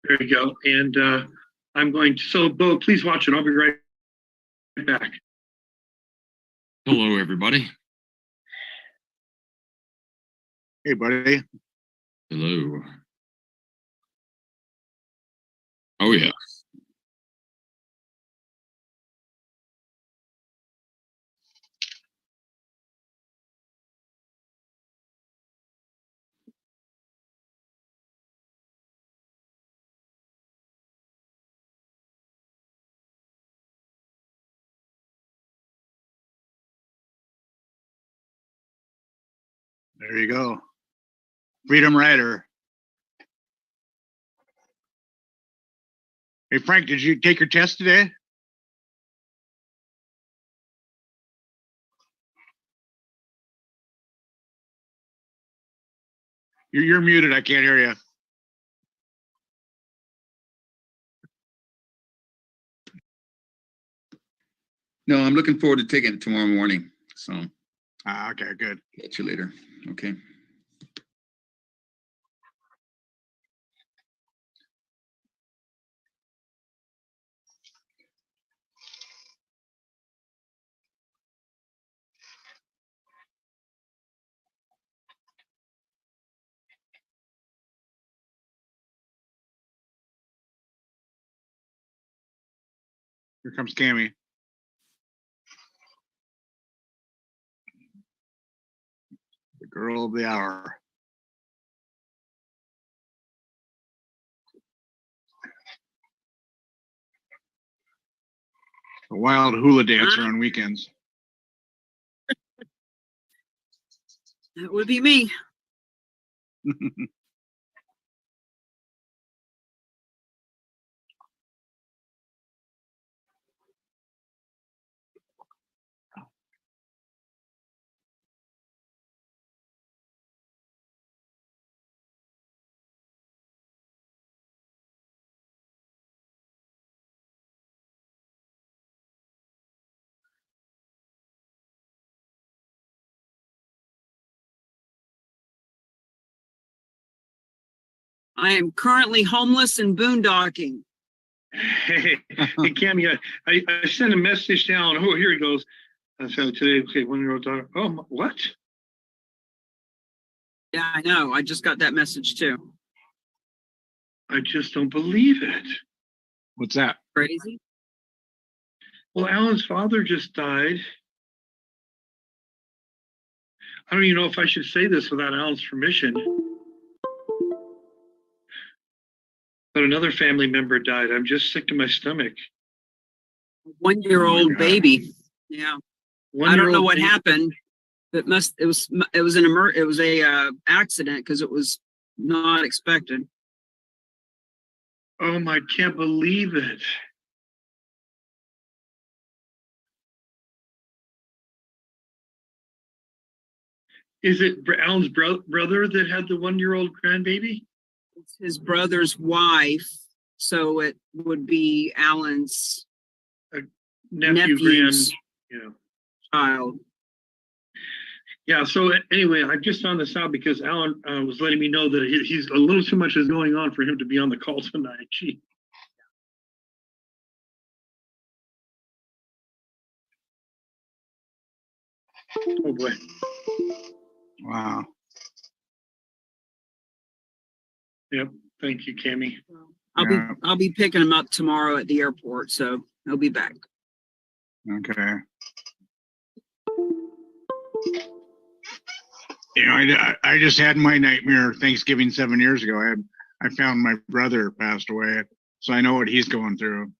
There you go. And I'm going to, so Bo, please watch it. I'll be right back. Hello, everybody. Hey, buddy. Hello. Oh, yeah. There you go. Freedom Rider. Hey, Frank, did you take your test today? You're muted. I can't hear you. No, I'm looking forward to taking it tomorrow morning. So. Okay, good. Catch you later. Okay. Here comes Cammy. The girl of the hour. A wild hula dancer on weekends. That would be me. I am currently homeless and boondocking. Hey, Cammy, I sent a message down. Oh, here he goes. So today, okay, 1-year-old daughter. Oh, what? Yeah, I know. I just got that message too. I just don't believe it. What's that? Crazy. Well, Alan's father just died. I don't even know if I should say this without Alan's permission. But another family member died. I'm just sick to my stomach. 1-year-old baby. Yeah. I don't know what baby. happened. It was a accident because it was not expected. Oh my, can't believe it. Is it Alan's brother that had the 1-year-old grandbaby? It's his brother's wife, so it would be Alan's nephew's child. Yeah, so anyway, I just found this out because Alan was letting me know that he's a little too much is going on for him to be on the call tonight. Gee. Oh boy. Wow. Yep. Thank you, Cammy. I'll be picking him up tomorrow at the airport, so he'll be back. Okay. You know, I just had my nightmare Thanksgiving 7 years ago. I found my brother passed away, so I know what he's going through.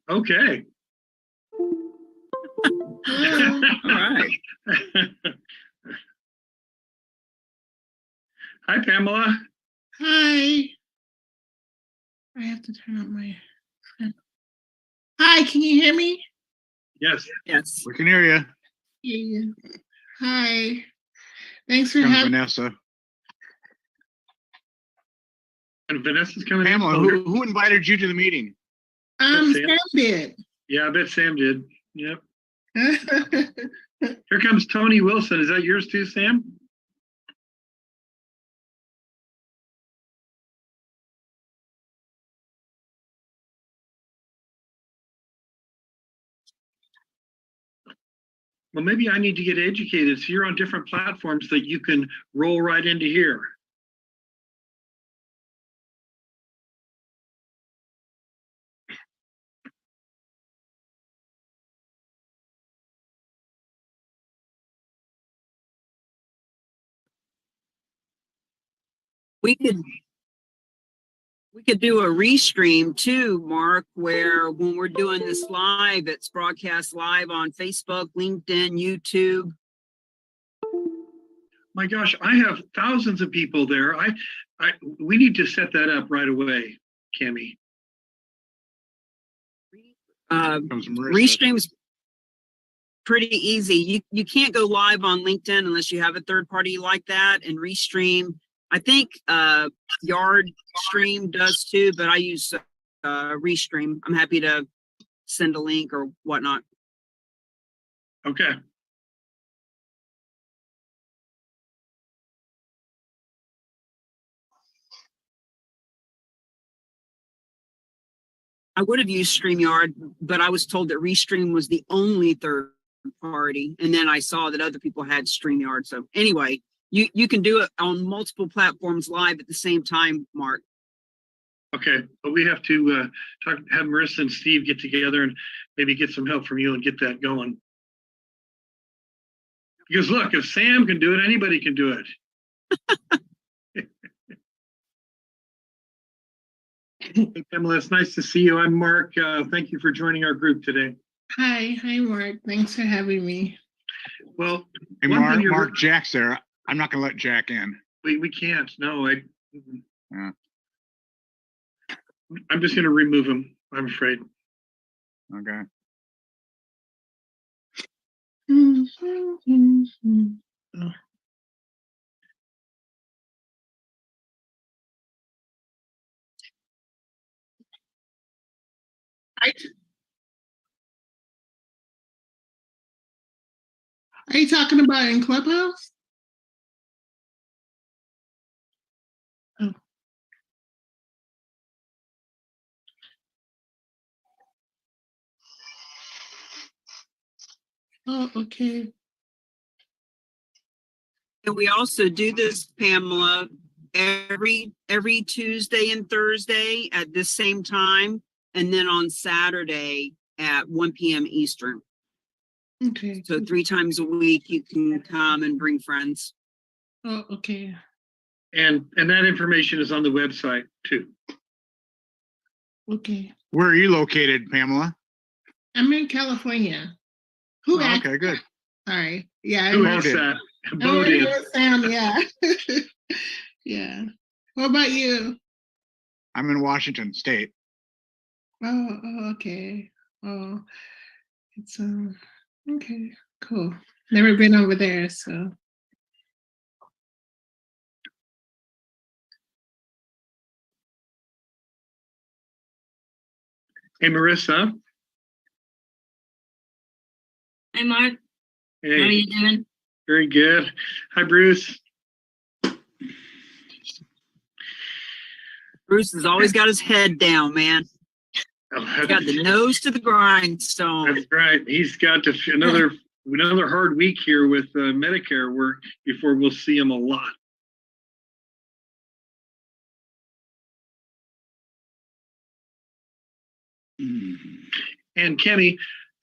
Okay. All right. Hi, Pamela. Hi. I have to turn up my. Hi, can you hear me? Yes. Yes. We can hear you. Yeah. Hi. Thanks for Comes having Vanessa. And Vanessa's coming Pamela, in. who invited you to the meeting? Sam did. Yeah, I bet Sam did. Yep. Here comes Tony Wilson. Is that yours too, Sam? Well, maybe I need to get educated. So you're on different platforms that you can roll right into here. We could do a restream too, Mark, where when we're doing this live, it's broadcast live on Facebook, LinkedIn, YouTube. My gosh, I have thousands of people there. We need to set that up right away, Cami. Comes from Marissa. Restream's pretty easy. You can't go live on LinkedIn unless you have a third party like that, and Restream. I think Yard Stream does too, but I use Restream. I'm happy to send a link or whatnot. Okay. I would have used StreamYard, but I was told that Restream was the only third party. And then I saw that other people had StreamYard. So anyway, you can do it on multiple platforms live at the same time, Mark. Okay, but we have to have Marissa and Steve get together and maybe get some help from you and get that going. Because look, if Sam can do it, anybody can do it. Hey, Pamela, it's nice to see you. I'm Mark. Thank you for joining our group today. Hi, Mark. Thanks for having me. Well, Hey, one thing Mark, Jack's there. I'm not gonna let Jack in. we can't. No, Yeah. I'm just going to remove him, I'm afraid. Okay. Oh. Are you talking about in Clubhouse? Oh. Oh, okay. And we also do this, Pamela, every Tuesday and Thursday at this same time, and then on Saturday at 1 p.m. Eastern. Okay. So 3 times a week you can come and bring friends. Oh, okay. And that information is on the website too. Okay. Where are you located, Pamela? I'm in California. Who Oh, asked? okay, good. Sorry. Yeah. Who Bo is did. that? I'm Bo in did. Sam, yeah. Yeah. What about you? I'm in Washington State. Oh, okay. Oh, it's okay, cool. Never been over there, so. Hey, Marissa. Hi, Mark. How are Hey, you doing? very good. Hi, Bruce. Bruce has always got his head down, man. Oh, He's got the nose to the grindstone. that's right. He's got another hard week here with Medicare work before we'll see him a lot. And Kenny,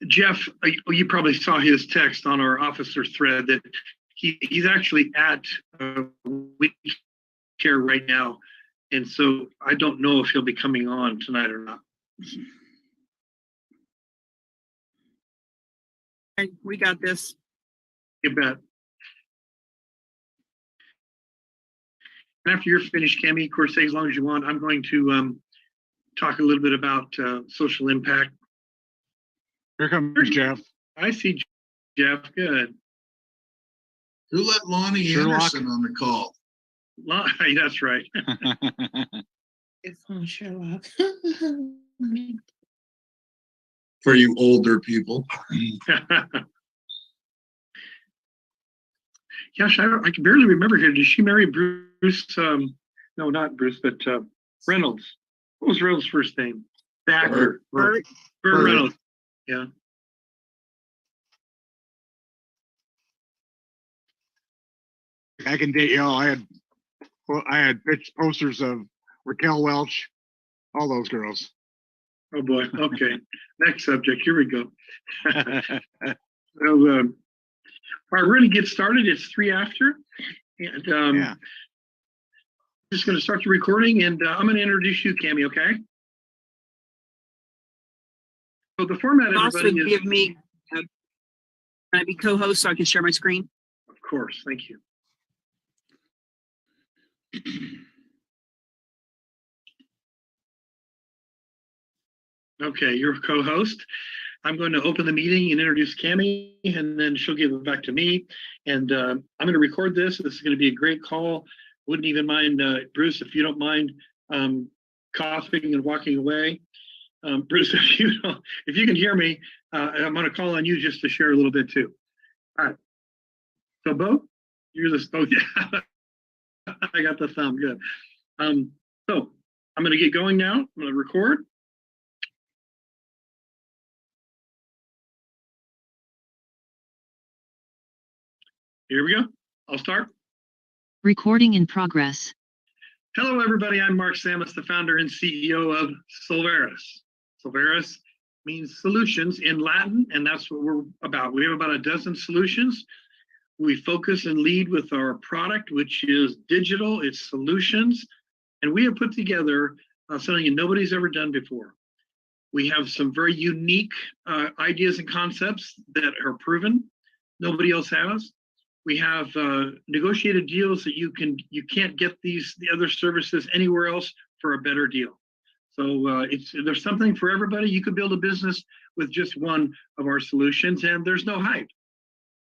Jeff, you probably saw his text on our officer thread that he's actually at week care right now. And so I don't know if he'll be coming on tonight or not. Okay, we got this. You bet. And after you're finished, Cami, of course, stay as long as you want. I'm going to talk a little bit about social impact. Here comes Jeff. I see Jeff. Good. Who let Lonnie Sherlock. Anderson on the call? That's right. It's on Sherlock. For you older people. Gosh, I can barely remember her. Did she marry Bruce? No, not Bruce, but Reynolds. What was Reynolds' first name? The actor. Bert, Burt Reynolds. Yeah. I can date y'all. I had pitched posters of Raquel Welch, all those girls. Oh boy. Okay. Next subject. Here we go. So, all right, we're going to get started. It's 3 after, and Yeah. just going to start the recording, and I'm going to introduce you, Cammie. Okay. So the format, also everybody, is give me, can I be co-host so I can share my screen? of course. Thank you. Okay, you're co-host. I'm going to open the meeting and introduce Cammie, and then she'll give it back to me. And I'm going to record this. This is going to be a great call. Wouldn't even mind, Bruce, if you don't mind coughing and walking away. Bruce, if you can hear me, I'm going to call on you just to share a little bit too. All right. So, Bo, you're the, oh, yeah. I got the thumb. Good. So I'm going to get going now. I'm going to record. Here we go. I'll start. Recording in progress. Hello, everybody. I'm Mark Samus, the founder and CEO of Solveris. Solveris means solutions in Latin, and that's what we're about. We have about a dozen solutions. We focus and lead with our product, which is digital. It's solutions. And we have put together something nobody's ever done before. We have some very unique ideas and concepts that are proven. Nobody else has. We have negotiated deals that you can't get the other services anywhere else for a better deal. So there's something for everybody. You could build a business with just one of our solutions, and there's no hype.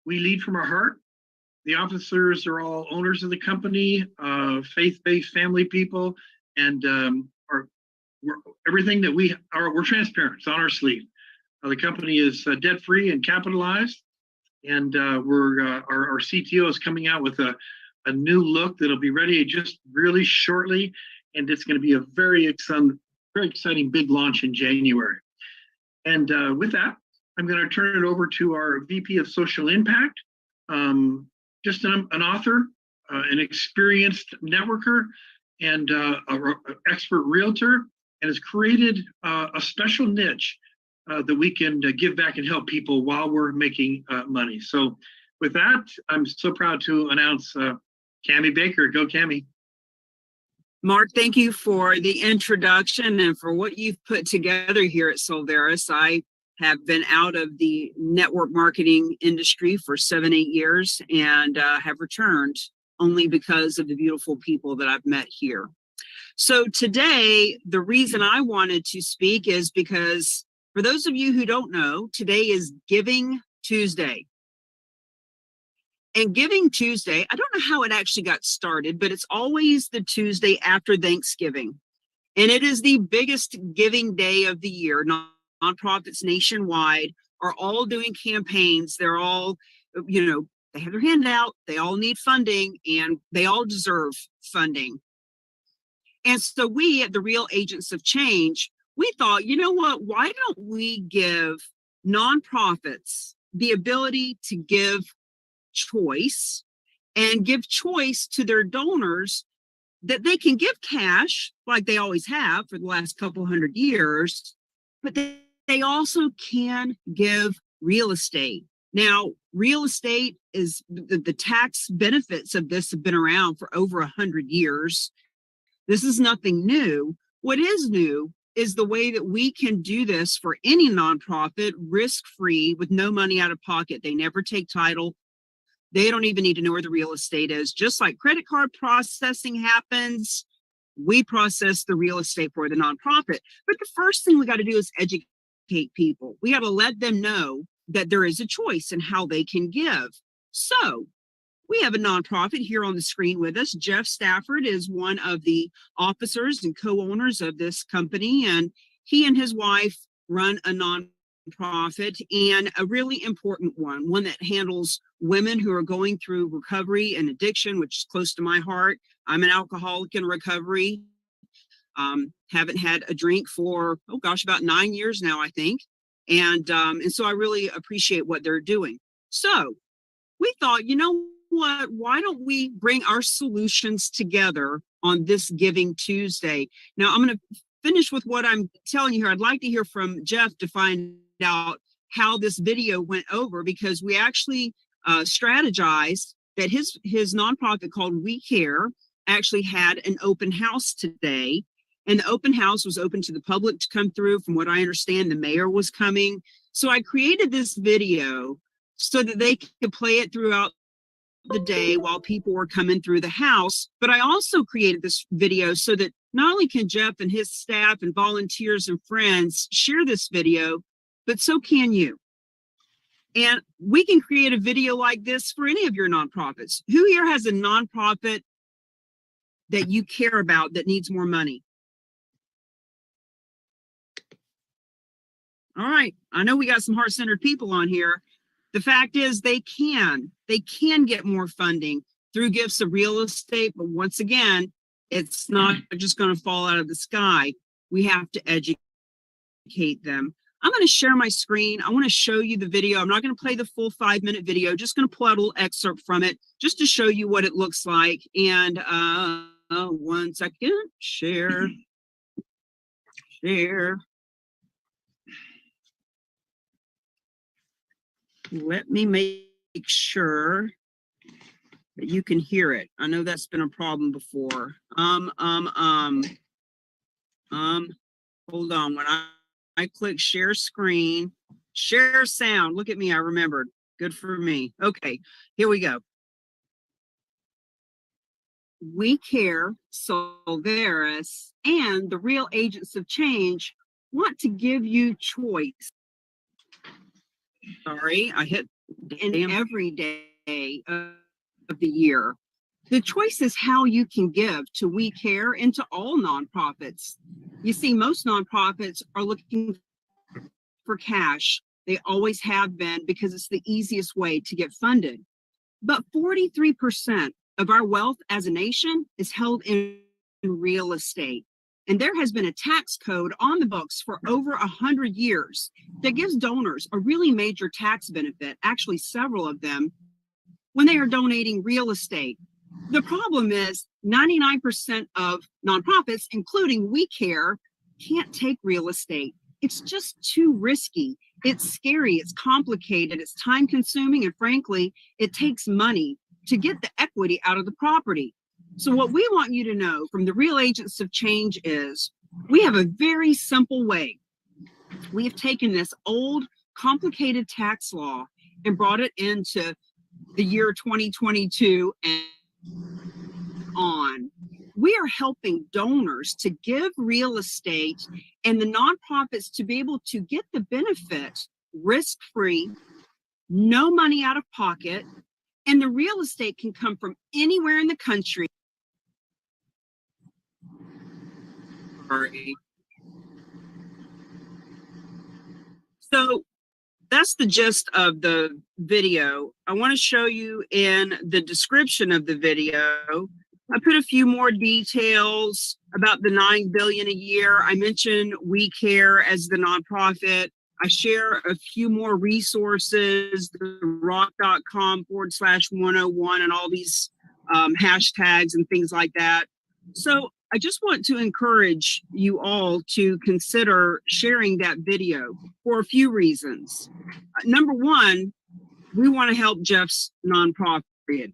We lead from our heart. The officers are all owners of the company, faith-based family people, and everything that we're transparent. It's on our sleeve. The company is debt-free and capitalized. And our CTO is coming out with a new look that'll be ready just really shortly, and it's going to be a very exciting big launch in January. And with that, I'm going to turn it over to our VP of Social Impact, just an author, an experienced networker, and an expert realtor, and has created a special niche that we can give back and help people while we're making money. So with that, I'm so proud to announce Cammie Baker. Go, Cammie. Mark, thank you for the introduction and for what you've put together here at Solveris. I have been out of the network marketing industry for 7-8 years and have returned only because of the beautiful people that I've met here. So today, the reason I wanted to speak is because for those of you who don't know, today is Giving Tuesday. And Giving Tuesday, I don't know how it actually got started, but it's always the Tuesday after Thanksgiving. And it is the biggest giving day of the year. Nonprofits nationwide are all doing campaigns. They're all, they have their hand out. They all need funding and they all deserve funding. And so we at the Real Agents of Change, we thought, you know what, why don't we give nonprofits the ability to give choice and give choice to their donors that they can give cash like they always have for the last couple hundred years, but they also can give real estate. Now, real estate is the tax benefits of this have been around for over 100 years. This is nothing new. What is new is the way that we can do this for any nonprofit, risk-free, with no money out of pocket. They never take title. They don't even need to know where the real estate is. Just like credit card processing happens, we process the real estate for the nonprofit. But the first thing we got to do is educate people. We got to let them know that there is a choice in how they can give. So we have a nonprofit here on the screen with us. Jeff Stafford is one of the officers and co-owners of this company, and he and his wife run a nonprofit, and a really important one that handles women who are going through recovery and addiction, which is close to my heart. I'm an alcoholic in recovery. Haven't had a drink for, oh gosh, about 9 years now, I think. And so I really appreciate what they're doing. So we thought, you know what, why don't we bring our solutions together on this Giving Tuesday? Now I'm going to finish with what I'm telling you here. I'd like to hear from Jeff to find out how this video went over, because we actually strategized that his nonprofit called We Care actually had an open house today. And the open house was open to the public to come through. From what I understand, the mayor was coming. So I created this video so that they could play it throughout the day while people were coming through the house. But I also created this video so that not only can Jeff and his staff and volunteers and friends share this video, but so can you. And we can create a video like this for any of your nonprofits. Who here has a nonprofit that you care about that needs more money? All right, I know we got some heart-centered people on here. The fact is they can get more funding through gifts of real estate. But once again, it's not just going to fall out of the sky. We have to educate them. I'm going to share my screen. I want to show you the video. I'm not going to play the full 5-minute video, just going to pull out a little excerpt from it just to show you what it looks like. And 1 second, share. Let me make sure that you can hear it. I know that's been a problem before. Hold on. When I click share screen, share sound. Look at me, I remembered. Good for me. Okay, here we go. We Care, Solveris, and the Real Agents of Change want to give you choice. Sorry, I hit in every day of the year. The choice is how you can give to We Care and to all nonprofits. You see, most nonprofits are looking for cash. They always have been, because it's the easiest way to get funded. But 43% of our wealth as a nation is held in real estate. And there has been a tax code on the books for over 100 years that gives donors a really major tax benefit, actually several of them, when they are donating real estate. The problem is 99% of nonprofits, including We Care, can't take real estate. It's just too risky. It's scary, it's complicated, it's time consuming, and frankly, it takes money to get the equity out of the property. So what we want you to know from the Real Agents of Change is we have a very simple way. We have taken this old, complicated tax law and brought it into the year 2022 and on. We are helping donors to give real estate and the nonprofits to be able to get the benefit risk-free, no money out of pocket, and the real estate can come from anywhere in the country. So that's the gist of the video. I want to show you in the description of the video. I put a few more details about the $9 billion a year. I mentioned We Care as the nonprofit. I share a few more resources, rock.com/101 and all these hashtags and things like that. So I just want to encourage you all to consider sharing that video for a few reasons. Number one, we want to help Jeff's nonprofit,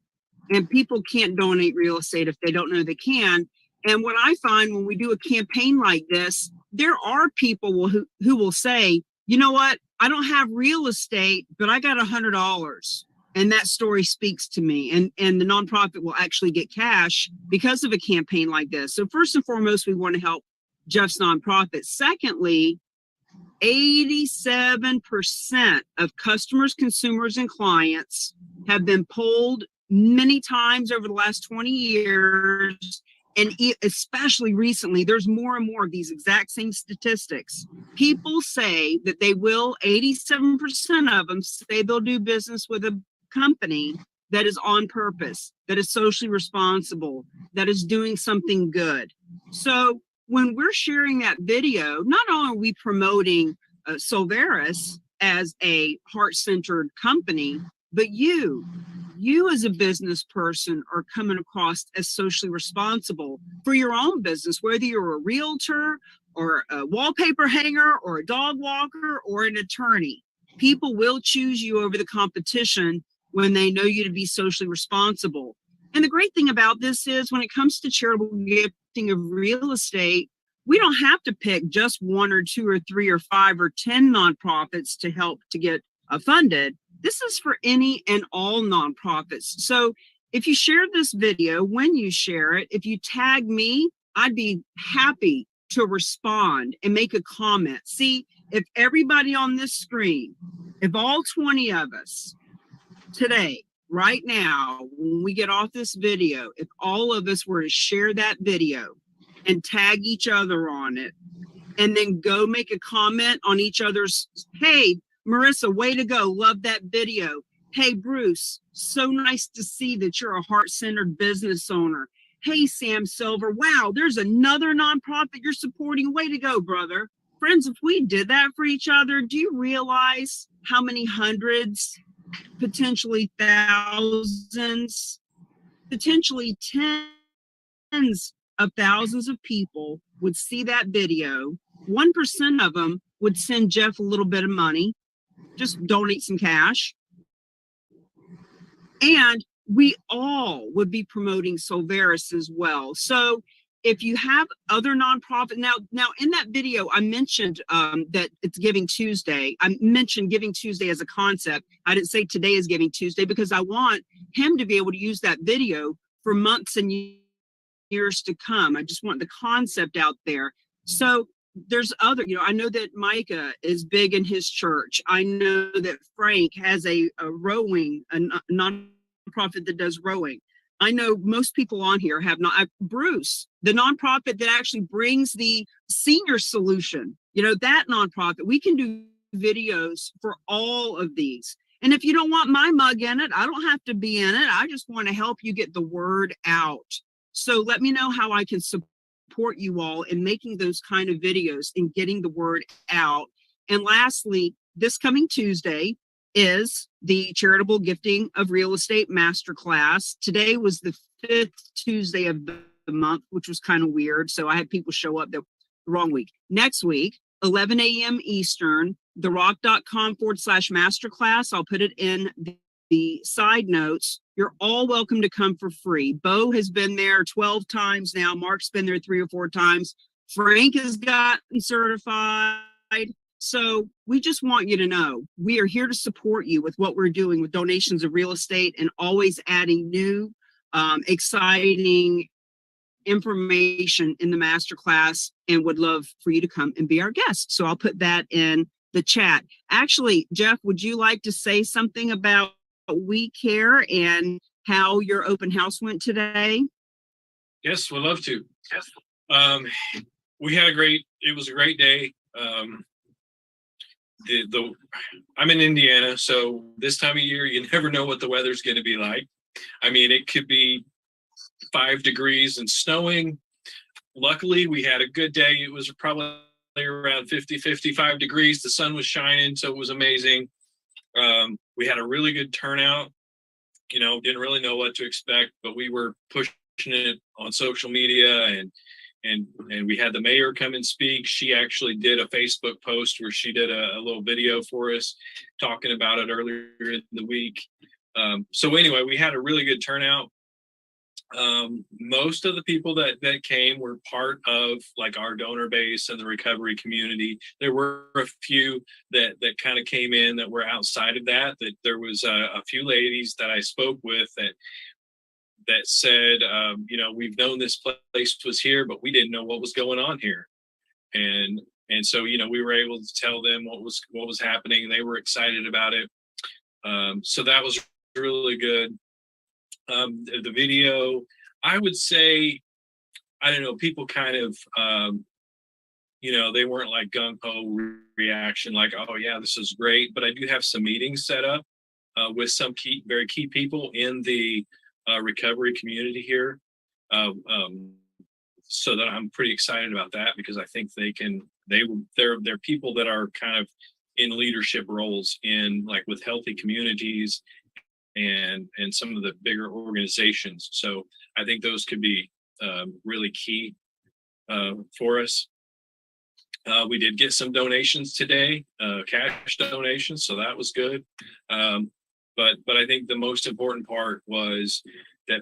and people can't donate real estate if they don't know they can. And what I find when we do a campaign like this, there are people who will say, you know what, I don't have real estate, but I got $100. And that story speaks to me, and the nonprofit will actually get cash because of a campaign like this. So first and foremost, we want to help Jeff's nonprofit. Secondly, 87% of customers, consumers, and clients have been polled many times over the last 20 years. And especially recently, there's more and more of these exact same statistics. People say that they will, 87% of them say they'll do business with a company that is on purpose, that is socially responsible, that is doing something good. So when we're sharing that video, not only are we promoting Solveris as a heart-centered company, but you as a business person are coming across as socially responsible for your own business, whether you're a realtor or a wallpaper hanger or a dog walker or an attorney. People will choose you over the competition when they know you to be socially responsible. And the great thing about this is when it comes to charitable gifting of real estate, we don't have to pick just 1 or 2 or 3 or 5 or 10 nonprofits to help to get funded. This is for any and all nonprofits. So if you share this video, when you share it, if you tag me, I'd be happy to respond and make a comment. See, if everybody on this screen, if all 20 of us today, right now, when we get off this video, if all of us were to share that video and tag each other on it, and then go make a comment on each other's, hey, Marissa, way to go. Love that video. Hey, Bruce, so nice to see that you're a heart-centered business owner. Hey, Sam Silver, wow, there's another nonprofit you're supporting. Way to go, brother. Friends, if we did that for each other, do you realize how many hundreds, potentially thousands, potentially tens of thousands of people would see that video? 1% of them would send Jeff a little bit of money, just donate some cash. And we all would be promoting Solveris as well. So if you have other nonprofit, now in that video, I mentioned that it's Giving Tuesday. I mentioned Giving Tuesday as a concept. I didn't say today is Giving Tuesday because I want him to be able to use that video for months and years to come. I just want the concept out there. So there's other, I know that Micah is big in his church. I know that Frank has a rowing, a nonprofit that does rowing. I know most people on here have not. Bruce, the nonprofit that actually brings the senior solution, that nonprofit, we can do videos for all of these. And if you don't want my mug in it, I don't have to be in it. I just want to help you get the word out. So let me know how I can support you all in making those kind of videos and getting the word out. And lastly, this coming Tuesday is the Charitable Gifting of Real Estate Masterclass. Today was the 5th Tuesday of the month, which was kind of weird. So I had people show up the wrong week. Next week, 11 a.m. Eastern, therock.com/masterclass. I'll put it in the side notes. You're all welcome to come for free. Bo has been there 12 times now. Mark's been there 3 or 4 times. Frank has gotten certified. So we just want you to know we are here to support you with what we're doing with donations of real estate and always adding new, exciting information in the masterclass, and would love for you to come and be our guest. So I'll put that in the chat. Actually, Jeff, would you like to say something about We Care and how your open house went today? Yes, we'd love to. We had it was a great day. I'm in Indiana, so this time of year, you never know what the weather's going to be like. I mean, it could be 5 degrees and snowing. Luckily, we had a good day. It was probably around 55 degrees. The sun was shining, so it was amazing. We had a really good turnout. Didn't really know what to expect, but we were pushing it on social media, and we had the mayor come and speak. She actually did a Facebook post where she did a little video for us talking about it earlier in the week. So anyway, we had a really good turnout. Most of the people that came were part of like our donor base and the recovery community. There were a few that kind of came in that were outside of that there was a few ladies that I spoke with that said, we've known this place was here, but we didn't know what was going on here. And so, we were able to tell them what was happening, and they were excited about it. So that was really good. The video, I would say, I don't know, people kind of, they weren't like gung-ho reaction, like, oh yeah, this is great. But I do have some meetings set up with some very key people in the recovery community here. So that I'm pretty excited about that, because I think they're people that are kind of in leadership roles in, like, with healthy communities and some of the bigger organizations. So I think those could be really key for us. We did get some donations today, cash donations, so that was good. But I think the most important part was that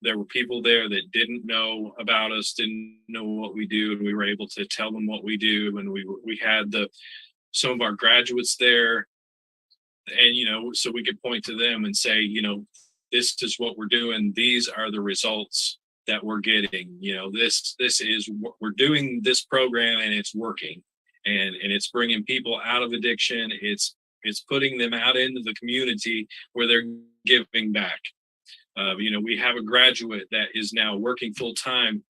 there were people there that didn't know about us, didn't know what we do, and we were able to tell them what we do. And we had some of our graduates there, and so we could point to them and say, this is what we're doing. These are the results that we're getting. This is what we're doing, this program, and it's working, and it's bringing people out of addiction. It's putting them out into the community where they're giving back. We have a graduate that is now working full time.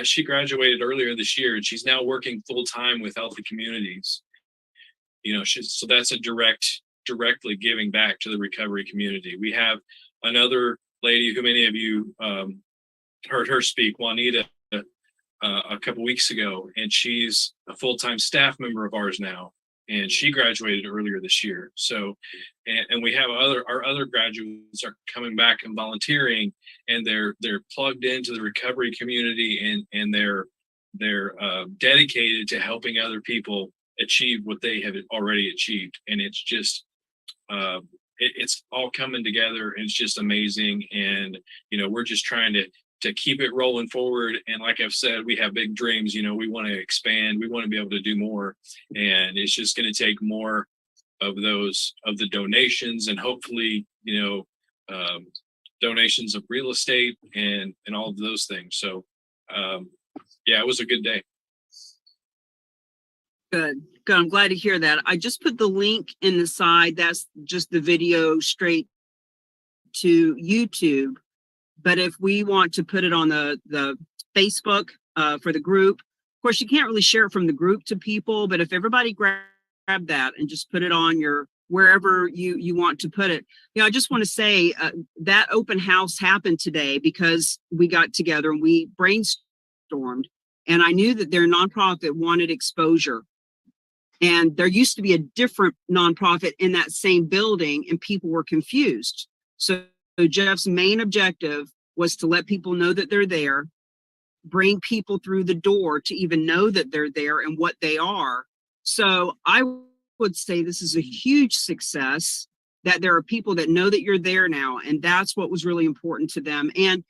She graduated earlier this year, and she's now working full time with Healthy Communities. So that's directly giving back to the recovery community. We have another lady who many of you heard her speak, Juanita, a couple weeks ago, and she's a full-time staff member of ours now, and she graduated earlier this year. So, and we have our other graduates are coming back and volunteering, and they're plugged into the recovery community, and they're dedicated to helping other people achieve what they have already achieved. And it's just it's all coming together, and it's just amazing. And we're just trying to keep it rolling forward. And like I've said, we have big dreams. We want to expand, we want to be able to do more, and it's just going to take more of the donations, and hopefully donations of real estate and all of those things. So yeah, it was a good day. Good. I'm glad to hear that. I just put the link in the side. That's just the video straight to YouTube. But if we want to put it on the Facebook for the group, of course, you can't really share it from the group to people. But if everybody grab that and just put it on your wherever you want to put it. I just want to say that open house happened today because we got together and we brainstormed. And I knew that their nonprofit wanted exposure. And there used to be a different nonprofit in that same building, and people were confused. So Jeff's main objective was to let people know that they're there, bring people through the door to even know that they're there and what they are. So I would say this is a huge success, that there are people that know that you're there now. And that's what was really important to them. And,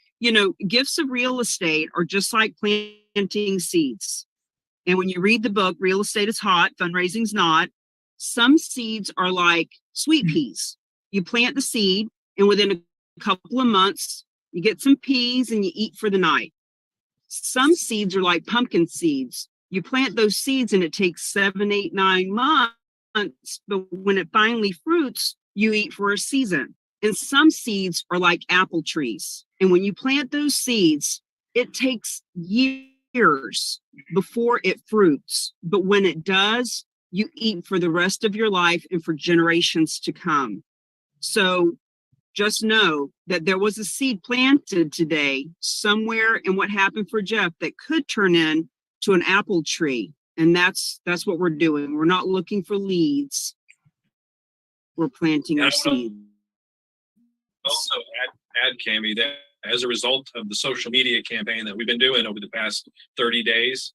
gifts of real estate are just like planting seeds. And when you read the book, Real Estate is Hot, Fundraising's Not, some seeds are like sweet peas. You plant the seed, and within a couple of months, you get some peas and you eat for the night. Some seeds are like pumpkin seeds. You plant those seeds and it takes 7, 8, 9 months, but when it finally fruits, you eat for a season. And some seeds are like apple trees. And when you plant those seeds, it takes years before it fruits. But when it does, you eat for the rest of your life and for generations to come. So just know that there was a seed planted today somewhere in what happened for Jeff that could turn into an apple tree. And that's what we're doing. We're not looking for leads. We're planting our seed. Also add Cammie, that as a result of the social media campaign that we've been doing over the past 30 days,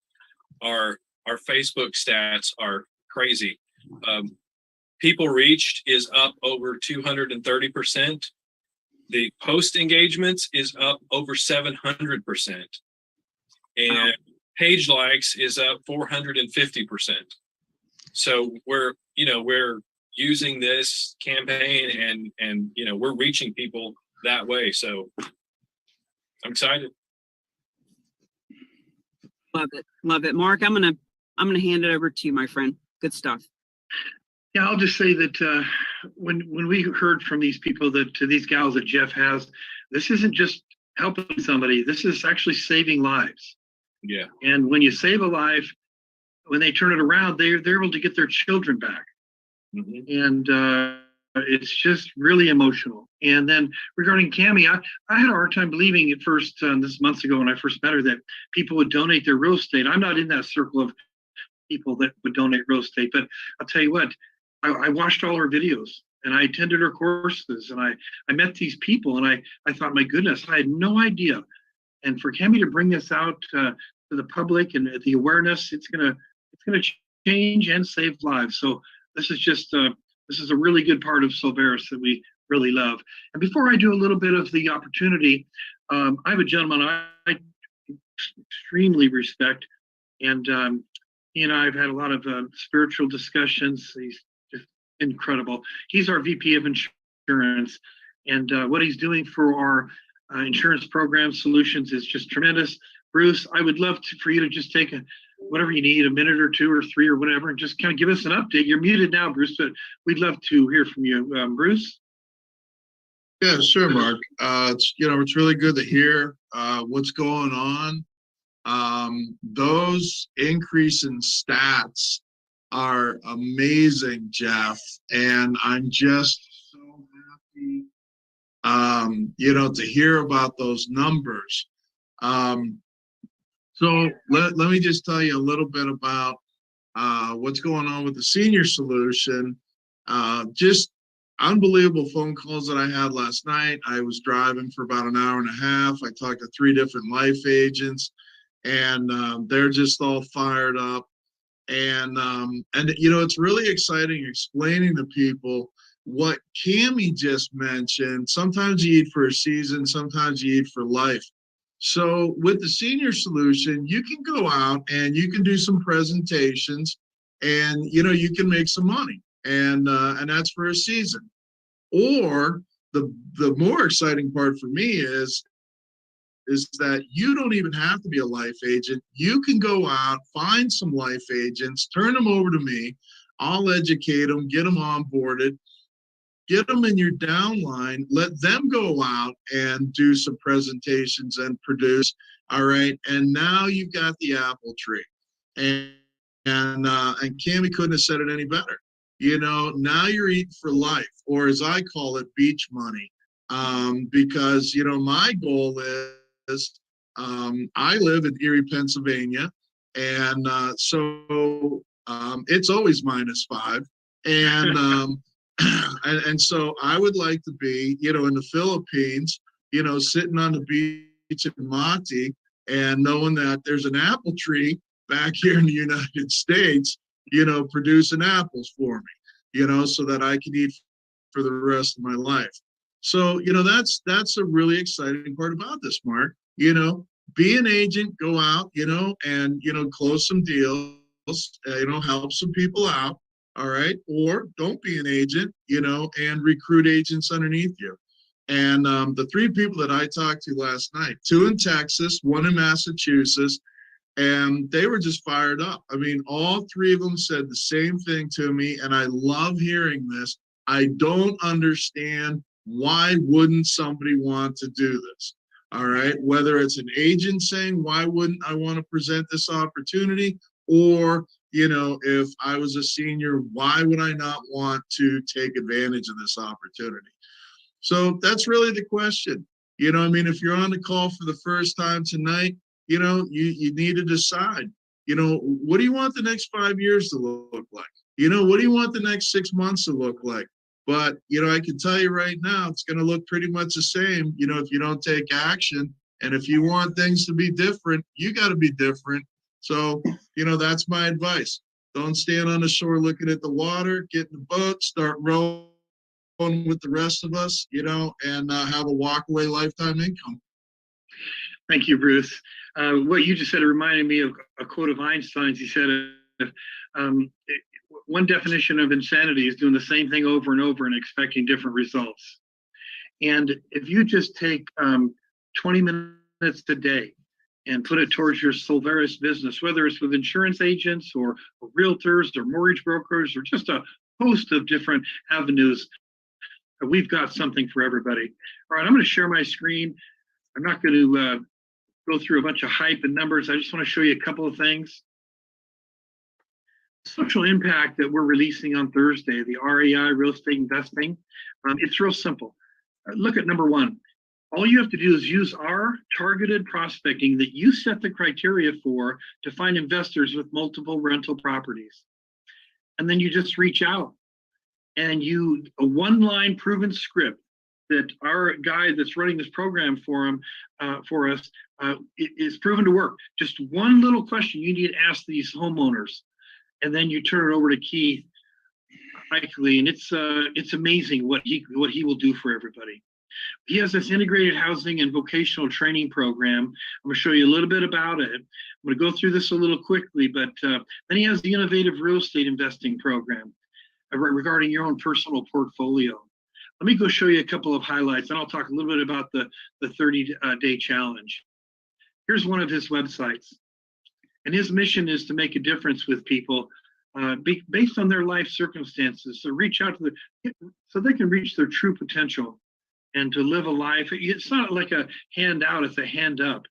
our Facebook stats are crazy. People reached is up over 230%. The post engagements is up over 700%. And page likes is up 450%. So we're using this campaign and we're reaching people that way. So I'm excited. Love it. Mark, I'm gonna hand it over to you, my friend. Good stuff. Yeah, I'll just say that when we heard from these people, these gals that Jeff has, this isn't just helping somebody. This is actually saving lives. Yeah. And when you save a life, when they turn it around, they're able to get their children back. Mm-hmm. And it's just really emotional. And then regarding Cami, I had a hard time believing at first, this months ago when I first met her, that people would donate their real estate. I'm not in that circle of people that would donate real estate, but I'll tell you what, I watched all her videos and I attended her courses and I met these people and I thought, my goodness, I had no idea. And for Cami to bring this out to the public and the awareness, it's gonna change and save lives. So this is just this is a really good part of Silveris that we really love. And before I do a little bit of the opportunity, I have a gentleman I extremely respect, and he and I have had a lot of spiritual discussions. He's just incredible. He's our VP of insurance, and what he's doing for our insurance program solutions is just tremendous. Bruce, I would love for you to just take whatever you need, a minute or two or three or whatever, and just kind of give us an update. You're muted now, Bruce, but we'd love to hear from you. Bruce? Yeah, sure, Mark. It's really good to hear what's going on. Those increase in stats are amazing, Jeff, and I'm just so happy, to hear about those numbers. So let me just tell you a little bit about what's going on with the senior solution. Just unbelievable phone calls that I had last night. I was driving for about an hour and a half. I talked to 3 different life agents, and they're just all fired up. And it's really exciting explaining to people what Cami just mentioned. Sometimes you eat for a season, sometimes you eat for life. So with the senior solution, you can go out and you can do some presentations, and you can make some money, and that's for a season. Or the more exciting part for me is that you don't even have to be a life agent. You can go out, find some life agents, turn them over to me. I'll educate them, get them onboarded, get them in your downline, let them go out and do some presentations and produce. All right. And now you've got the apple tree. And Cami couldn't have said it any better. Now you're eating for life, or as I call it, beach money. Because, my goal is I live in Erie, Pennsylvania. And so it's always -5. And and so I would like to be, in the Philippines, sitting on the beach in Mati and knowing that there's an apple tree back here in the United States, producing apples for me, so that I can eat for the rest of my life. So, that's a really exciting part about this, Mark. Be an agent, go out, and, close some deals, help some people out. All right. Or don't be an agent, and recruit agents underneath you. And the 3 people that I talked to last night, 2 in Texas, 1 in Massachusetts, and they were just fired up. I mean, all 3 of them said the same thing to me. And I love hearing this. I don't understand, why wouldn't somebody want to do this? All right. Whether it's an agent saying, why wouldn't I want to present this opportunity? Or if I was a senior, why would I not want to take advantage of this opportunity? So that's really the question. If you're on the call for the first time tonight, you need to decide, what do you want the next 5 years to look like? What do you want the next 6 months to look like? But, I can tell you right now, it's going to look pretty much the same, if you don't take action. And if you want things to be different, you got to be different. So, that's my advice. Don't stand on the shore looking at the water, get in the boat, start rowing with the rest of us, and have a walkaway lifetime income. Thank you, Bruce. What you just said reminded me of a quote of Einstein's. He said, one definition of insanity is doing the same thing over and over and expecting different results. And if you just take 20 minutes a day and put it towards your Silveris business, whether it's with insurance agents or realtors or mortgage brokers or just a host of different avenues, we've got something for everybody. All right, I'm going to share my screen. I'm not going to go through a bunch of hype and numbers. I just want to show you a couple of things. social impact that we're releasing on Thursday, the REI real estate investing, it's real simple. Look at number one. All you have to do is use our targeted prospecting that you set the criteria for to find investors with multiple rental properties. And then you just reach out and a one-line proven script that our guy that's running this program for us is proven to work. Just one little question you need to ask these homeowners, and then you turn it over to Keith Eichley, and it's amazing what he will do for everybody. He has this integrated housing and vocational training program. I'm going to show you a little bit about it. I'm going to go through this a little quickly, but then he has the innovative real estate investing program regarding your own personal portfolio. Let me go show you a couple of highlights, and I'll talk a little bit about the 30-day challenge. Here's one of his websites, and his mission is to make a difference with people based on their life circumstances. So reach out to so they can reach their true potential and to live a life. It's not like a handout, it's a hand up.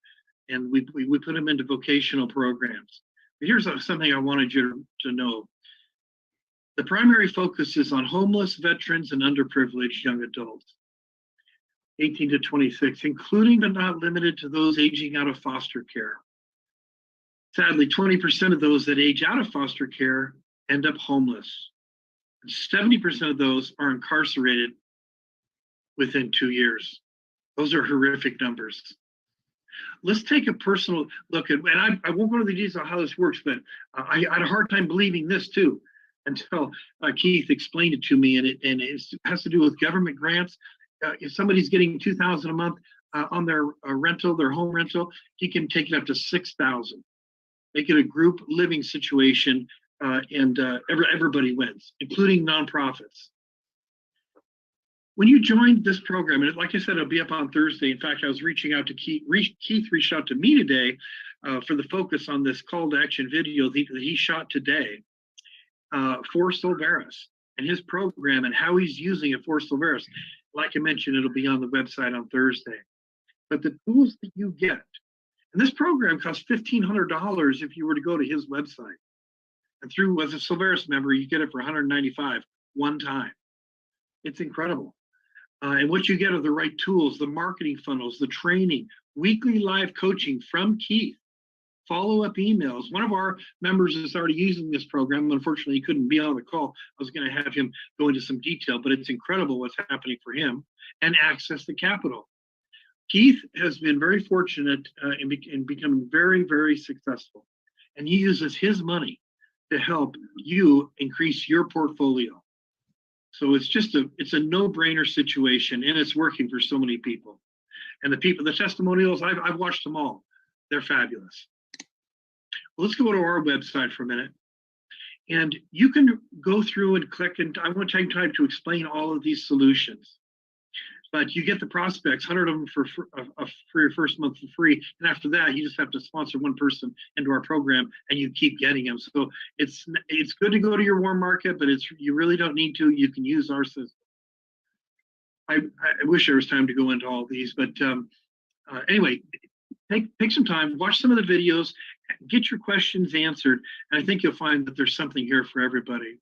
And we put them into vocational programs. But here's something I wanted you to know. The primary focus is on homeless, veterans, and underprivileged young adults, 18 to 26, including but not limited to those aging out of foster care. Sadly, 20% of those that age out of foster care end up homeless. 70% of those are incarcerated within 2 years. Those are horrific numbers. Let's take a personal look at, and I won't go into the details of how this works, but I had a hard time believing this too until Keith explained it to me, and it has to do with government grants. If somebody's getting $2,000 a month on their rental, their home rental, he can take it up to $6,000. Make it a group living situation, and everybody wins, including nonprofits. When you joined this program, and like I said, it'll be up on Thursday. In fact, I was reaching out to Keith. Keith reached out to me today for the focus on this call to action video that he shot today for Silveris and his program and how he's using it for Silveris. Like I mentioned, it'll be on the website on Thursday. But the tools that you get, and this program costs $1,500 if you were to go to his website. And as a Silveris member, you get it for $195 one time. It's incredible. And what you get are the right tools, the marketing funnels, the training, weekly live coaching from Keith, follow-up emails. One of our members is already using this program. Unfortunately, he couldn't be on the call. I was going to have him go into some detail, but it's incredible what's happening for him, and access to capital. Keith has been very fortunate in becoming very, very successful. And he uses his money to help you increase your portfolio. So it's a no-brainer situation, and it's working for so many people. And the testimonials, I've watched them all. They're fabulous. Well, let's go to our website for a minute. And you can go through and click, and I won't take time to explain all of these solutions. But you get the prospects, 100 of them for your first month for free. And after that, you just have to sponsor one person into our program, and you keep getting them. So it's good to go to your warm market, but you really don't need to. You can use our system. I wish there was time to go into all these, but anyway, take some time, watch some of the videos, get your questions answered, and I think you'll find that there's something here for everybody.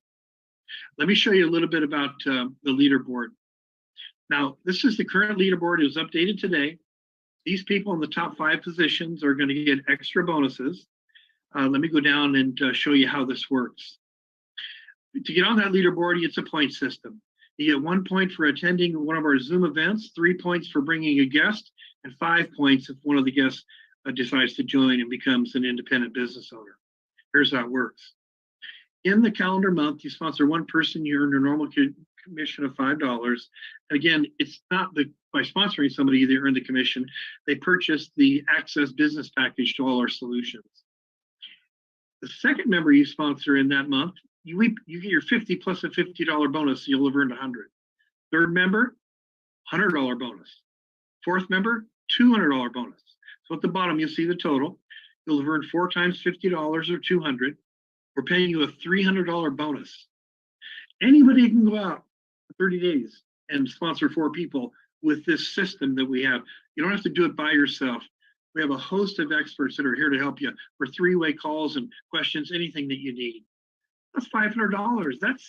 Let me show you a little bit about the leaderboard. Now, this is the current leaderboard. It was updated today. These people in the top 5 positions are going to get extra bonuses. Let me go down and show you how this works. To get on that leaderboard, it's a point system. You get 1 point for attending one of our Zoom events, 3 points for bringing a guest, and 5 points if one of the guests decides to join and becomes an independent business owner. Here's how it works. In the calendar month, you sponsor one person, you earn a normal commission of $5. Again, it's not by sponsoring somebody they earn the commission. They purchase the Access business package to all our solutions. The second member you sponsor in that month, you get your 50 plus a $50 bonus, so you'll have earned 100. Third member, $100 bonus. Fourth member, $200 bonus. So at the bottom, you'll see the total. You'll have earned 4 times $50 or $200. We're paying you a $300 bonus. Anybody can go out for 30 days and sponsor 4 people with this system that we have. You don't have to do it by yourself. We have a host of experts that are here to help you for 3-way calls and questions, anything that you need. That's $500. That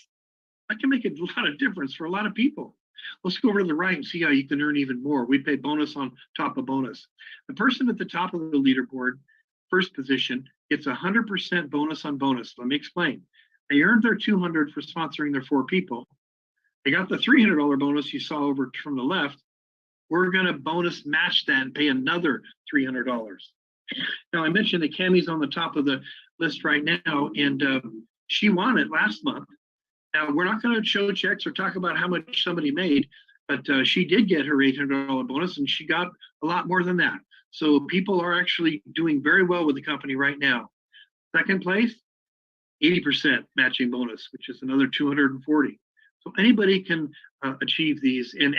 can make a lot of difference for a lot of people. Let's go over to the right and see how you can earn even more. We pay bonus on top of bonus. The person at the top of the leaderboard, first position, gets 100% bonus on bonus. Let me explain. They earned their 200 for sponsoring their 4 people. They got the $300 bonus you saw over from the left. We're going to bonus match that and pay another $300. Now, I mentioned that Cammie's on the top of the list right now, and she won it last month. Now, we're not going to show checks or talk about how much somebody made, but she did get her $800 bonus, and she got a lot more than that. So people are actually doing very well with the company right now. Second place, 80% matching bonus, which is another 240. So anybody can achieve these, and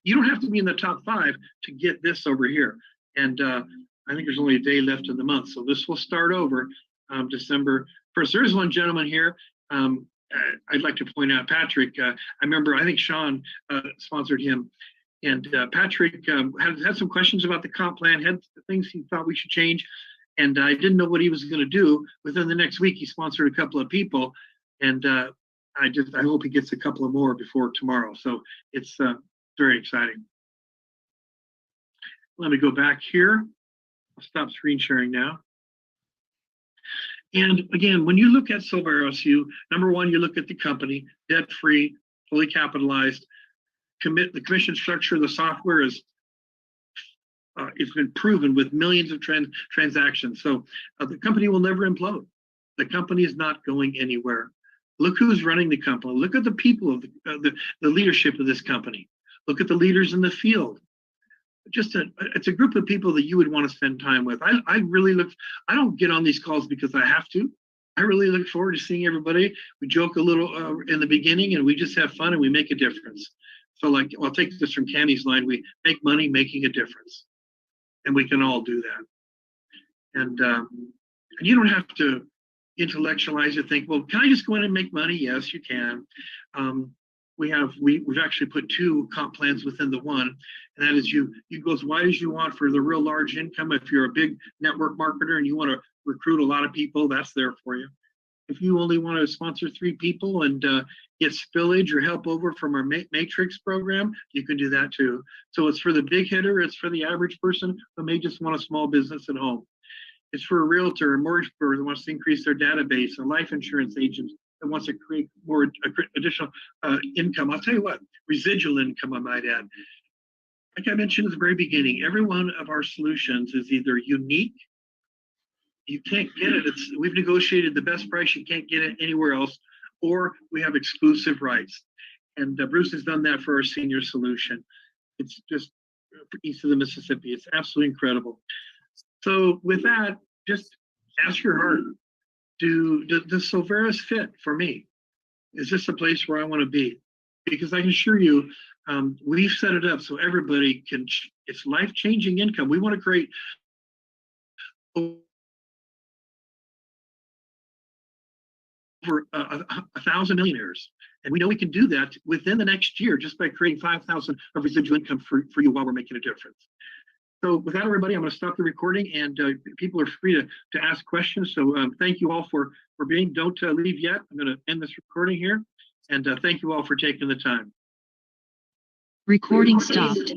you don't have to be in the top 5 to get this over here. And I think there's only a day left in the month, so this will start over December 1st. There is one gentleman here. I'd like to point out Patrick. I remember, I think Sean sponsored him, and Patrick had some questions about the comp plan, had things he thought we should change, and I didn't know what he was going to do. Within the next week, he sponsored a couple of people, and I hope he gets a couple of more before tomorrow. So it's very exciting. Let me go back here. I'll stop screen sharing now. And again, when you look at Silveros, number one, you look at the company, debt-free, fully capitalized. The commission structure, the software is it's been proven with millions of transactions. So the company will never implode. The company is not going anywhere. Look who's running the company. Look at the people of the leadership of this company. Look at the leaders in the field. It's a group of people that you would want to spend time with. I don't get on these calls because I have to. I really look forward to seeing everybody. We joke a little in the beginning, and we just have fun, and we make a difference. So I'll take this from Cammie's line. We make money making a difference, and we can all do that. And you don't have to intellectualize it, think, well, can I just go in and make money? Yes, you can. We've actually put 2 comp plans within the one, and that is you go as wide as you want for the real large income. If you're a big network marketer and you want to recruit a lot of people, that's there for you. If you only want to sponsor 3 people and get spillage or help over from our matrix program, you can do that too. So it's for the big hitter, it's for the average person who may just want a small business at home. It's for a realtor, a mortgage broker that wants to increase their database, a life insurance agent that wants to create more additional income. I'll tell you what, residual income, I might add. Like I mentioned at the very beginning, every one of our solutions is either unique, you can't get it, we've negotiated the best price, you can't get it anywhere else, or we have exclusive rights. And Bruce has done that for our senior solution. It's just east of the Mississippi. It's absolutely incredible. So with that, just ask your heart, does Silveros fit for me? Is this a place where I want to be? Because I can assure you, we've set it up so everybody can, it's life-changing income. We want to create over 1,000 millionaires. And we know we can do that within the next year just by creating 5,000 of residual income for you while we're making a difference. So with that, everybody, I'm going to stop the recording, and people are free to ask questions. So thank you all for being. Don't leave yet. I'm going to end this recording here, and thank you all for taking the time. Recording stopped.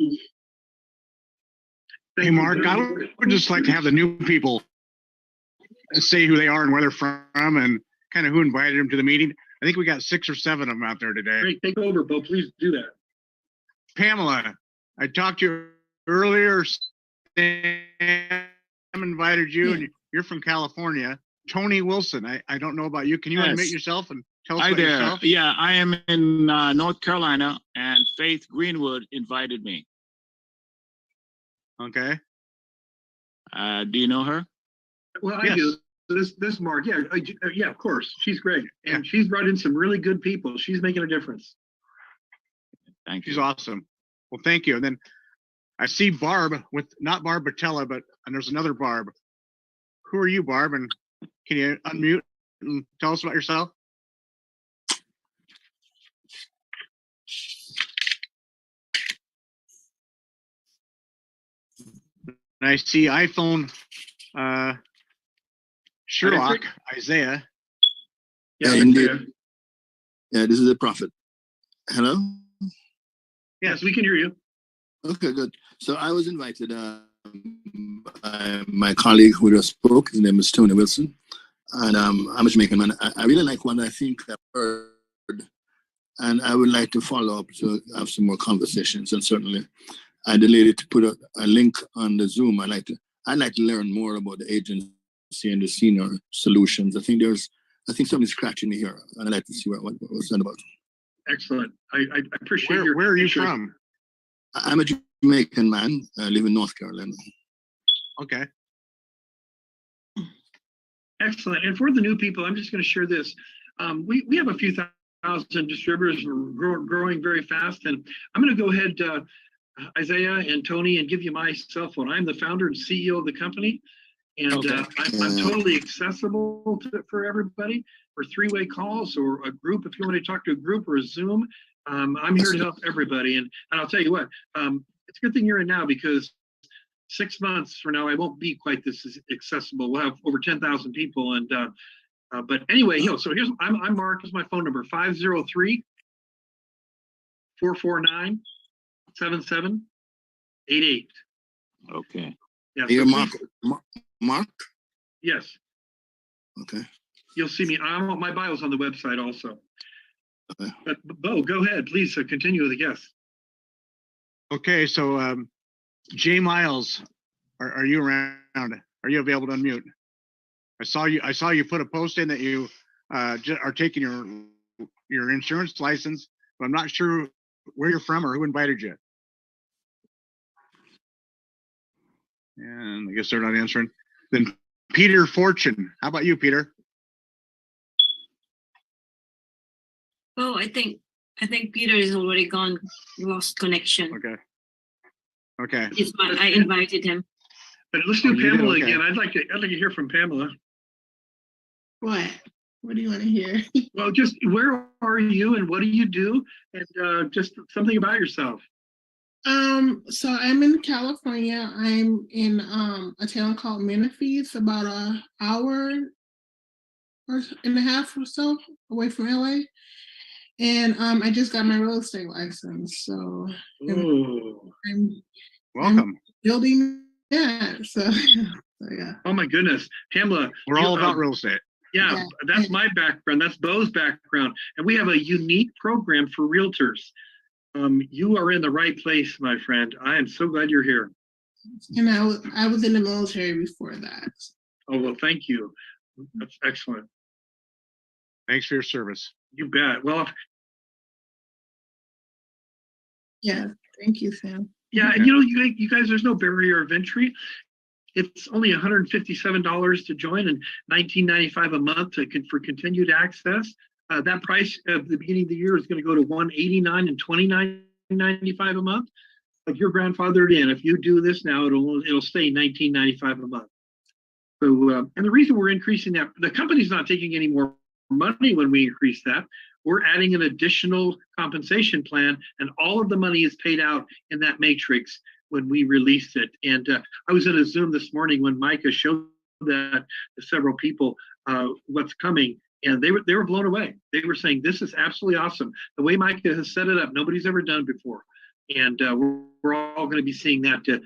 Hey, Mark, I would just like to have the new people say who they are and where they're from and kind of who invited them to the meeting. I think we got 6 or 7 of them out there today. Great, take over, Bo. Please do that. Pamela, I talked to you earlier. Sam invited you, and you're from California. Tony Wilson, I don't know about you. Can you unmute yourself and tell us Hi about there. yourself? Yeah, I am in North Carolina, and Faith Greenwood invited me. Okay. Do you know her? Well, I do. This Mark, yeah, of course. She's great, and she's brought in some really good people. She's making a difference. Thank you. She's awesome. Well, thank you. And then I see Barb with not Barb Batella, and there's another Barb. Who are you, Barb? And can you unmute and tell us about yourself? And I see iPhone Sherlock Isaiah. Yeah, indeed. okay. Yeah, this is the prophet. Hello? Yes, we can hear you. Okay, good. So I was invited by my colleague who just spoke. His name is Tony Wilson. And I'm a Jamaican man. I really like what I think I've heard. And I would like to follow up to have some more conversations. And certainly I delayed to put a link on the Zoom. I'd like to learn more about the agency and the senior solutions. I think something's scratching me here. And I'd like to see what's that about. Excellent. I appreciate your. Where are you interest. from? I'm a Jamaican man. I live in North Carolina. Okay. Excellent. And for the new people, I'm just going to share this. We have a few thousand distributors. We're growing very fast. And I'm going to go ahead, Isaiah and Tony, and give you my cell phone. I'm the founder and CEO of the company. And Okay. I'm totally accessible for everybody for three-way calls or a group. If you want to talk to a group or a Zoom, I'm here to help everybody. And I'll tell you what, it's a good thing you're in now, because 6 months from now, I won't be quite this accessible. We'll have over 10,000 people. And but anyway, so I'm Mark. Here's my phone number, 503-449-7788. Okay. Yeah, You're so Mark? yes. Okay. You'll see me. My bio's on the website also. Okay. But Bo, go ahead, please continue with the guests. Okay, so Jay Miles, are you around? Are you available to unmute? I saw you put a post in that you are taking your insurance license, but I'm not sure where you're from or who invited you. And I guess they're not answering. Then Peter Fortune, how about you, Peter? Oh, I think Peter is already gone. Lost connection. Okay. I invited him. But let's do you did? Pamela Okay. again. I'd like to hear from Pamela. What? What do you want to hear? Well, just where are you and what do you do, and just something about yourself. So I'm in California. I'm in a town called Menifee. It's about an hour and a half or so away from LA. And I just got my real estate license. So I'm welcome. Building that. So yeah. Oh my goodness, Pamela. We're all about real estate. Yeah, that's my background. That's Bo's background. And we have a unique program for realtors. You are in the right place, my friend. I am so glad you're here. And I was in the military before that. Oh, well, thank you. That's excellent. Thanks for your service. You bet. Well, Yeah, thank you, Sam. yeah, and you guys, there's no barrier of entry. It's only $157 to join and $19.95 a month for continued access. That price at the beginning of the year is going to go to $189 and $29.95 a month. Like you're grandfathered in. If you do this now, it'll stay $19.95 a month. So, and the reason we're increasing that, the company's not taking any more money when we increase that. We're adding an additional compensation plan, and all of the money is paid out in that matrix when we released it. And I was in a Zoom this morning when Micah showed that to several people what's coming, and they were blown away. They were saying, this is absolutely awesome. The way Micah has set it up, nobody's ever done before. And we're all going to be seeing that at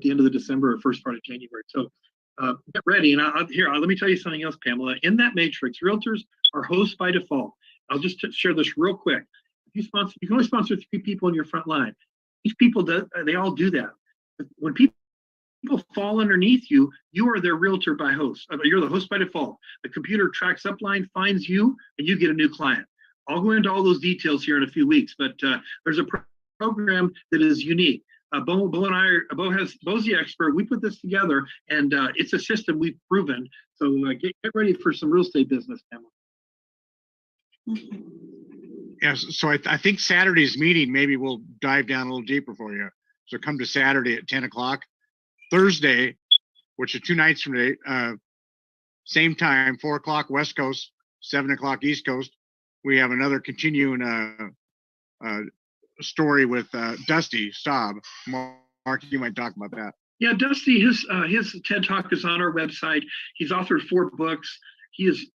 the end of the December or first part of January. So get ready. And let me tell you something else, Pamela. In that matrix, realtors are hosts by default. I'll just share this real quick. You can only sponsor 3 people in your front line. Each people they all do that. When people fall underneath you, you are their realtor by host. You're the host by default. The computer tracks upline, finds you, and you get a new client. I'll go into all those details here in a few weeks, but there's a program that is unique. Bo and Bo's the expert. We put this together, and it's a system we've proven. So get ready for some real estate business, Pamela. Yes, so I think Saturday's meeting, maybe we'll dive down a little deeper for you. So come to Saturday at 10 o'clock. Thursday, which is 2 nights from today, same time, 4 o'clock West Coast, 7 o'clock East Coast. We have another continuing story with Dusty Staub. Mark, you might talk about that. Yeah, Dusty, his TED Talk is on our website. He's authored 4 books. He is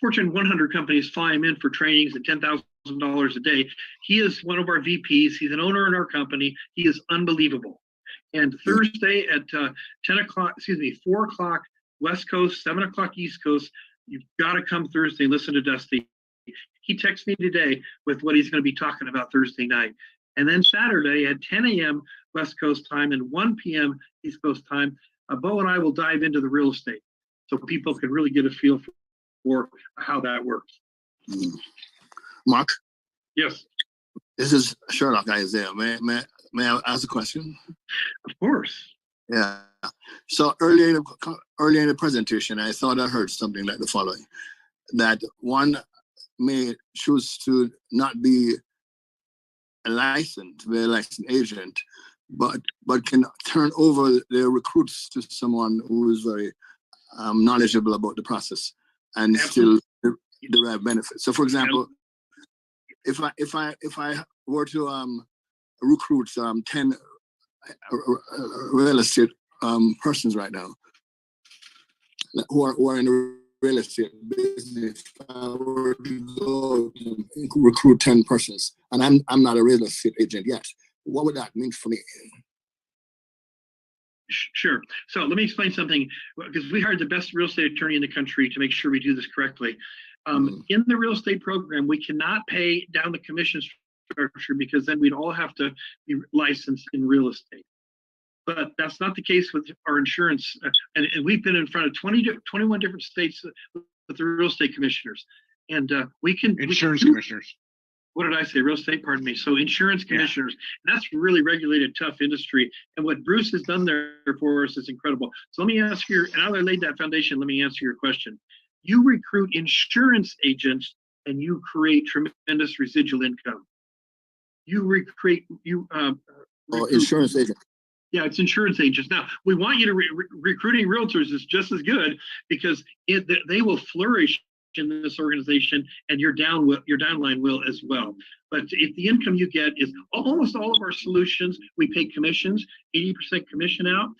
Fortune 100 companies fly him in for trainings at $10,000 a day. He is one of our VPs. He's an owner in our company. He is unbelievable. And Thursday at 4 o'clock West Coast, 7 o'clock East Coast, you've got to come Thursday and listen to Dusty. He texted me today with what he's going to be talking about Thursday night. And then Saturday at 10 a.m. West Coast time and 1 p.m. East Coast time, Bo and I will dive into the real estate so people can really get a feel for how that works. Mark? Yes. This is Sherlock Isaiah. May I ask a question? Of course. Yeah. So earlier in the presentation, I thought I heard something like the following: that one may choose to not be a licensed agent, but can turn over their recruits to someone who is very knowledgeable about the process and still derive benefits. So, for example, if I were to recruit 10 real estate persons right now who are in the real estate business, if I were to go recruit 10 persons, and I'm not a real estate agent yet, what would that mean for me? Sure. So let me explain something, because we hired the best real estate attorney in the country to make sure we do this correctly. In the real estate program, we cannot pay down the commission structure because then we'd all have to be licensed in real estate. But that's not the case with our insurance. And we've been in front of 21 different states with the real estate commissioners. And we can— Insurance commissioners. What did I say? Real estate, pardon me. So insurance commissioners, and that's really regulated, tough industry. And what Bruce has done there for us is incredible. So let me ask you, and now that I laid that foundation, let me answer your question. You recruit insurance agents and you create tremendous residual income. You recruit, insurance agent. Yeah, it's insurance agents. Now, we want you to recruiting realtors is just as good because they will flourish in this organization, and your downline will as well. But if the income you get is almost all of our solutions, we pay commissions, 80% commission out,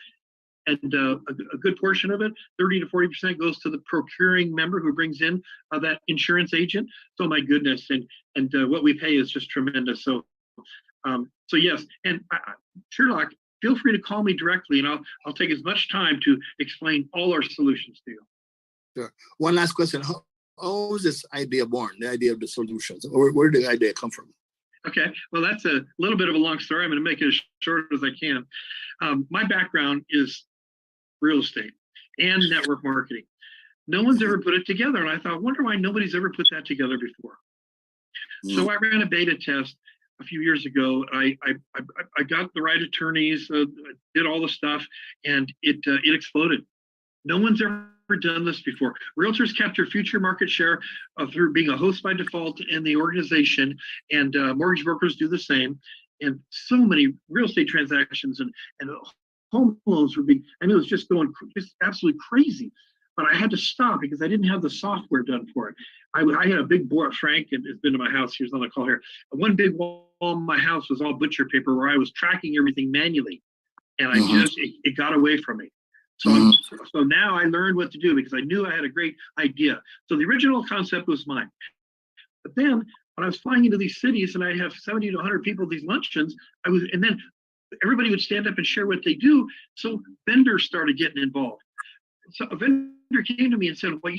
and a good portion of it, 30 to 40%, goes to the procuring member who brings in that insurance agent. So my goodness, and what we pay is just tremendous. So yes, and Sherlock, feel free to call me directly, and I'll take as much time to explain all our solutions to you. Sure. One last question. How was this idea born, the idea of the solutions? Or where did the idea come from? Okay, well, that's a little bit of a long story. I'm going to make it as short as I can. My background is real estate and network marketing. No one's ever put it together, and I thought, wonder why nobody's ever put that together before. So I ran a beta test a few years ago. I got the right attorneys, did all the stuff, and it exploded. No one's ever done this before. Realtors capture future market share through being a host by default in the organization, and mortgage brokers do the same. And so many real estate transactions and home loans were being, and it was just going just absolutely crazy. But I had to stop because I didn't have the software done for it. I had a big board. Frank has been to my house. He was on the call here. One big wall in my house was all butcher paper where I was tracking everything manually, and it got away from me. So now I learned what to do because I knew I had a great idea. So the original concept was mine. But then when I was flying into these cities and I'd have 70 to 100 people at these luncheons, and then everybody would stand up and share what they do. So vendors started getting involved. So a vendor came to me and said, well,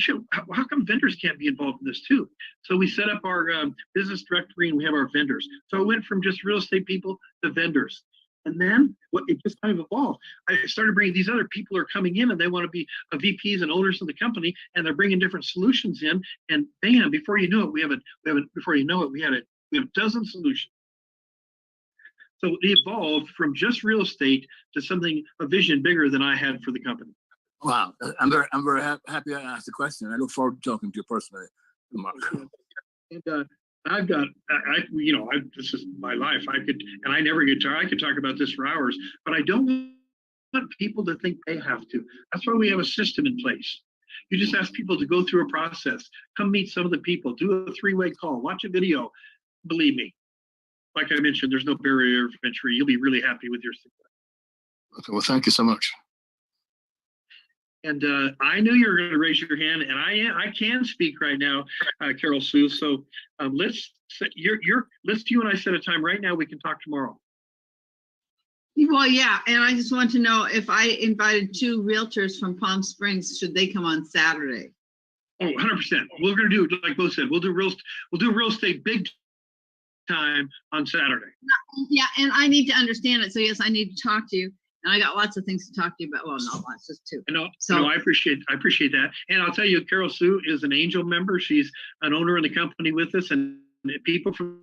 how come vendors can't be involved in this too? So we set up our business directory and we have our vendors. So it went from just real estate people to vendors. And then it just kind of evolved. I started bringing these other people are coming in and they want to be VPs and owners of the company, and they're bringing different solutions in. And bam, before you know it, we have a dozen solutions. So it evolved from just real estate to a vision bigger than I had for the company. Wow, I'm very happy I asked the question. I look forward to talking to you personally, Mark. And this is my life. I never get tired. I could talk about this for hours, but I don't want people to think they have to. That's why we have a system in place. You just ask people to go through a process, come meet some of the people, do a 3-way call, watch a video. Believe me, like I mentioned, there's no barrier of entry. You'll be really happy with your success. Okay, well, thank you so much. And I knew you were going to raise your hand, and I can speak right now, Carol Sue. So let's you and I set a time right now. We can talk tomorrow. Well, yeah, and I just want to know if I invited 2 realtors from Palm Springs, should they come on Saturday? Oh, 100%. We're going to do, like both said, we'll do real estate big time on Saturday. Yeah, and I need to understand it. So yes, I need to talk to you. And I got lots of things to talk to you about. Well, not lots, just 2. No, I appreciate that. And I'll tell you, Carol Sue is an angel member. She's an owner in the company with us, and people from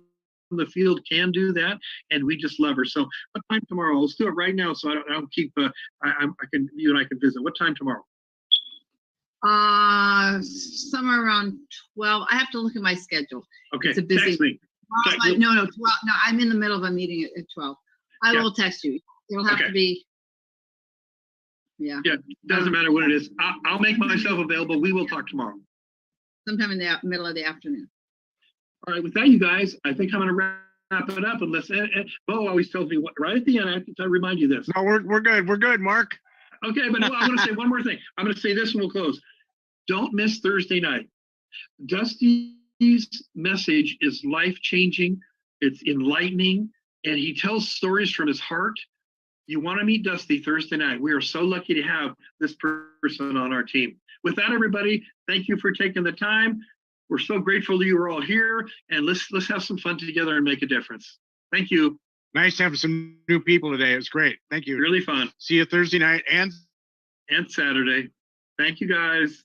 the field can do that, and we just love her. So what time tomorrow? Let's do it right now, so I don't keep you and I can visit. What time tomorrow? Somewhere around 12. I have to look at my schedule. Okay, it's a busy. Text me. No, 12. No, I'm in the middle of a meeting at 12. I will text you. It'll have to be. Yeah. Yeah, doesn't matter what it is. I'll make myself available. We will talk tomorrow. Sometime in the middle of the afternoon. All right, with that, you guys, I think I'm going to wrap it up. Unless Bo always tells me right at the end, I have to remind you this. No, we're good. We're good, Mark. Okay, but no, I want to say one more thing. I'm going to say this and we'll close. Don't miss Thursday night. Dusty's message is life-changing. It's enlightening, and he tells stories from his heart. You want to meet Dusty Thursday night. We are so lucky to have this person on our team. With that, everybody, thank you for taking the time. We're so grateful that you were all here, and let's have some fun together and make a difference. Thank you. Nice to have some new people today. It was great. Thank you. Really fun. See you Thursday night and Saturday. Thank you, guys.